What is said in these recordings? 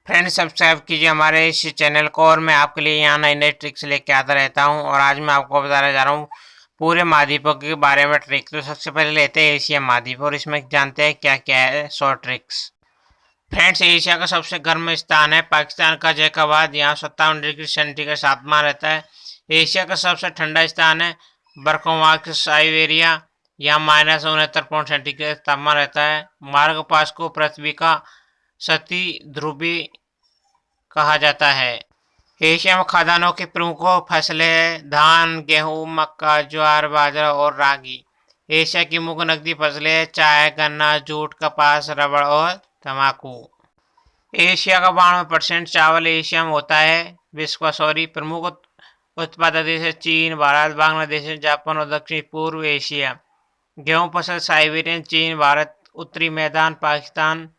Friends, subscribe कीजिए हमारे इस चैनल को और मैं आपके लिए यहाँ नई नई ट्रिक्स लेके आता रहता हूँ। और आज मैं आपको बताने जा रहा हूँ पूरे महाद्वीपों के बारे में ट्रिक। तो सबसे पहले लेते हैं एशिया महाद्वीप और इसमें जानते हैं क्या क्या है शॉर्ट ट्रिक्स। फ्रेंड्स, एशिया का सबसे गर्म स्थान है पाकिस्तान का जैकाबाद। यहाँ 57 डिग्री सेंटीग्रेड तापमान रहता है। एशिया का सबसे ठंडा स्थान है बर्कोवाक साइबेरिया। यहाँ -69 सेंटीग्रेड तापमान रहता है। मार्ग पास को पृथ्वी का सती ध्रुवी कहा जाता है। एशिया में खाद्यान्नों की प्रमुख फसलें हैं धान, गेहूं, मक्का, ज्वार, बाजरा और रागी। एशिया की मुख्य नकदी फसलें हैं चाय, गन्ना, जूट, कपास, रबड़ और तंबाकू। एशिया का 92% चावल एशिया में होता है। विश्व का प्रमुख उत्पादक देश है चीन, भारत, बांग्लादेश, जापान और दक्षिण पूर्व एशिया। गेहूं फसल साइबेरियन, चीन, भारत, उत्तरी मैदान पाकिस्तान,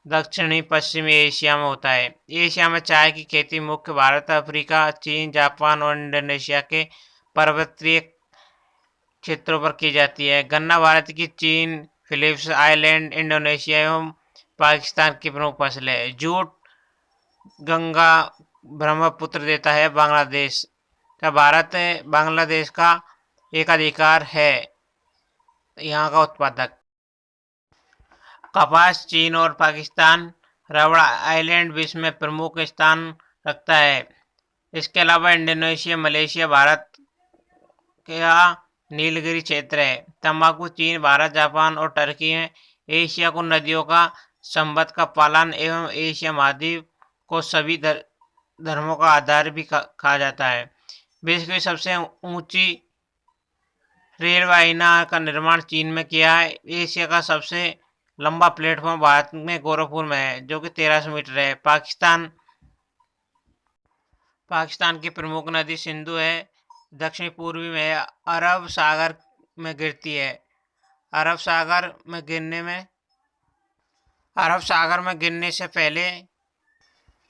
दक्षिणी पश्चिमी एशिया में होता है। एशिया में चाय की खेती मुख्य भारत, अफ्रीका, चीन, जापान और इंडोनेशिया के पर्वतीय क्षेत्रों पर की जाती है। गन्ना भारत की चीन, फिलीपींस आइलैंड, इंडोनेशिया एवं पाकिस्तान की प्रमुख फसल है। जूट गंगा ब्रह्मपुत्र देता है बांग्लादेश का भारत बांग्लादेश का एकाधिकार है यहाँ का उत्पादक। कपास चीन और पाकिस्तान, रबड़ आइलैंड विश्व में प्रमुख स्थान रखता है। इसके अलावा इंडोनेशिया, मलेशिया, भारत का नीलगिरी क्षेत्र है। तंबाकू चीन, भारत, जापान और टर्की में। एशिया को नदियों का संबंध का पालन एवं एशिया महाद्वीप को सभी धर्मों का आधार भी कहा जाता है। विश्व की सबसे ऊंची रेल वाहिनी का निर्माण चीन में किया है। एशिया का सबसे लंबा प्लेटफॉर्म भारत में गोरखपुर में है जो कि 1300 मीटर है। पाकिस्तान की प्रमुख नदी सिंधु है। दक्षिण पूर्वी में अरब सागर में गिरती है। अरब सागर में गिरने से पहले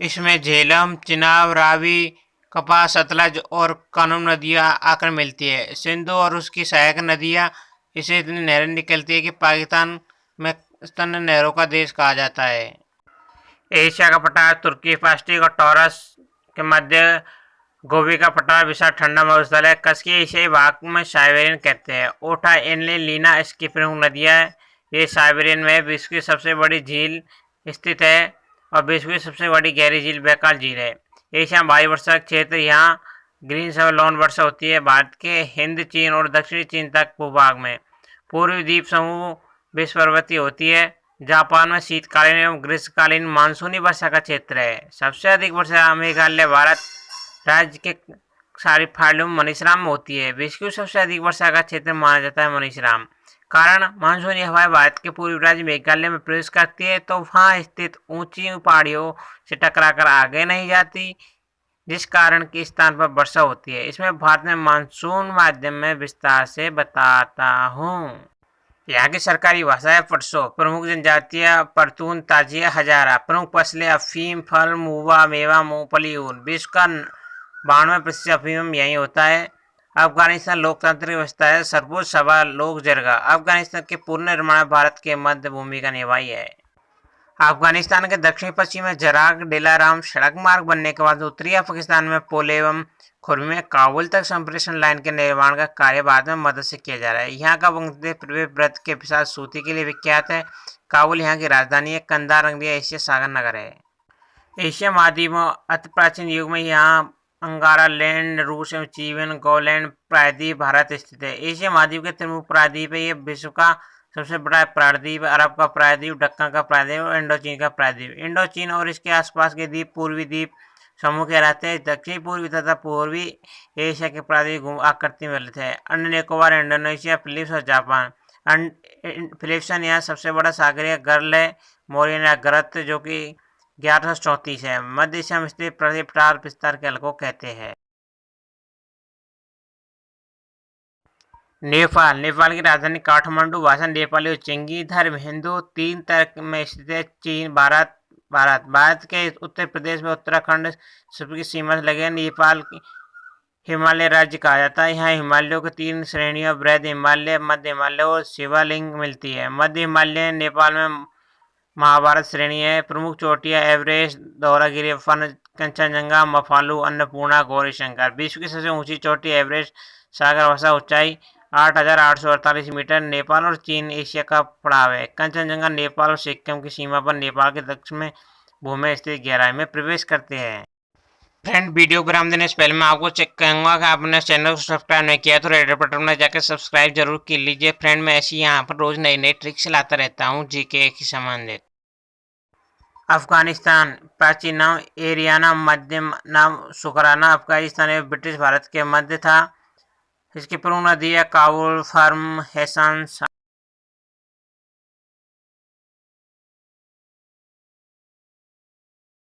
इसमें झेलम, चिनाब, रावी, कपास, सतलज और कानून नदियां आकर मिलती है। सिंधु और उसकी सहायक नदियां इसे इतनी नहरें निकलती है कि पाकिस्तान में स्तन नहरों का देश कहा जाता है। एशिया का पठार तुर्की, प्लास्टिक और टॉरस के मध्य गोभी का पठार विशाल ठंडा मरुस्थल है। कसकी एशियाई भाग में साइबेरियन कहते हैं। ओठा, एनले, लीना इसकी प्रमुख नदियां हैं। ये साइबेरियन में विश्व की सबसे बड़ी झील स्थित है और विश्व की सबसे बड़ी गहरी झील बैकाल झील है। एशिया में भारी वर्षा क्षेत्र यहाँ ग्रीन और लॉन वर्षा होती है। भारत के हिंद, चीन और दक्षिणी चीन तक भूभाग में पूर्वी द्वीप समूह विश्व पर्वतीय होती है। जापान में शीतकालीन एवं ग्रीष्मकालीन मानसूनी वर्षा का क्षेत्र है। सबसे अधिक वर्षा मेघालय भारत राज्य के सारी फाइलों में मनीषराम में होती है। विश्व की सबसे अधिक वर्षा का क्षेत्र माना जाता है मनीषराम। कारण मानसूनी हवाएं भारत के पूर्वी राज्य मेघालय में प्रवेश करती है तो वहां स्थित ऊंची पहाड़ियों से टकराकर आगे नहीं जाती, जिस कारण के स्थान पर वर्षा होती है। इसमें भारत में मानसून माध्यम में विस्तार से बताता हूँ। यहाँ की सरकारी भाषा है पटसो। प्रमुख जनजातियाँ पर्तून, ताजिया, हजारा। प्रमुख फसलें अफीम, फल, मुवा, मेवा, मूंगफली, ऊन। विश्व का 92% अफीम यहीं होता है। अफगानिस्तान लोकतांत्रिक व्यवस्था है। सर्वोच्च सभा लोक जरगा। अफगानिस्तान के पुनर्निर्माण में भारत के मध्य भूमिका निभाई है। अफगानिस्तान के दक्षिण पश्चिम में जराग डिलाराम सड़क मार्ग बनने के बाद उत्तरी पाकिस्तान में पोले एवं खुरमी में काबुल तक संप्रेषण लाइन के निर्माण का कार्य भारत में मदद से किया जा रहा है। यहाँ का बंगलादेश व्रत के साथ सूती के लिए विख्यात है। काबुल यहाँ की राजधानी है। कंधार रंगलिया एशिया सागर नगर है। एशिया महाद्वीप में अति प्राचीन युग में यहाँ अंगारा लैंड, रूस एवं चीन, गोलैंड प्रायद्वीप भारत स्थित है। एशिया महाद्वीप के प्रमुख प्रायद्वीप है। ये विश्व का सबसे बड़ा प्रायद्वीप, अरब का प्रायद्वीप, दक्कन का प्रायद्वीप और इंडोचीन का प्रायद्वीप। इंडोचीन और इसके आसपास के द्वीप पूर्वी द्वीप समूह कहलाते हैं। दक्षिण पूर्वी तथा पूर्वी एशिया के प्रायद्वीप आकृति में मिलते हैं। अंडमान निकोबार, इंडोनेशिया, फिलीपींस और जापान। फिलीपींस यहाँ सबसे बड़ा सागरीय गर्ल है मोरियाना गर्त जो कि 1134 है। मध्य एशिया में स्थित पठार विस्तार के को कहते हैं। नेपाल की राजधानी काठमांडू। भाषा नेपाली, चिंगी। धर्म हिंदू। 3 तर्क में स्थित है। चीन, भारत के उत्तर प्रदेश में उत्तराखंड की सीमा से लगे नेपाल हिमालय राज्य कहा जाता है। यहाँ हिमालयों की 3 श्रेणियों बृहद हिमालय, मध्य हिमालय और शिवालिंग मिलती है। मध्य हिमालय नेपाल में महाभारत श्रेणी है। प्रमुख चोटियाँ एवरेस्ट, धौलागिरी, कंचनजंगा, मफालू, अन्नपूर्णा, गौरीशंकर। विश्व की सबसे ऊंची चोटी एवरेस्ट, सागरभाषा ऊंचाई 8,848 मीटर। नेपाल और चीन एशिया का पड़ाव है। कंचनजंगा नेपाल और सिक्किम की सीमा पर नेपाल के दक्षिण में भूमि स्थित गहराई में प्रवेश करते हैं। फ्रेंड, वीडियो को विराम देने से पहले मैं आपको चेक करूंगा कि आपने चैनल को सब्सक्राइब नहीं किया तो रेड बटन में जाकर सब्सक्राइब जरूर कर लीजिए। फ्रेंड, मैं ऐसी यहाँ पर रोज नई नई ट्रिक्स लाता रहता हूँ जीके की संबंधित। अफगानिस्तान। प्राचीन नाम एरियाना, मध्यम नाम शुक्राना। अफगानिस्तान में ब्रिटिश भारत के मध्य था। इसकी प्रमुख नदी है काबुल, फर्म, हैसान,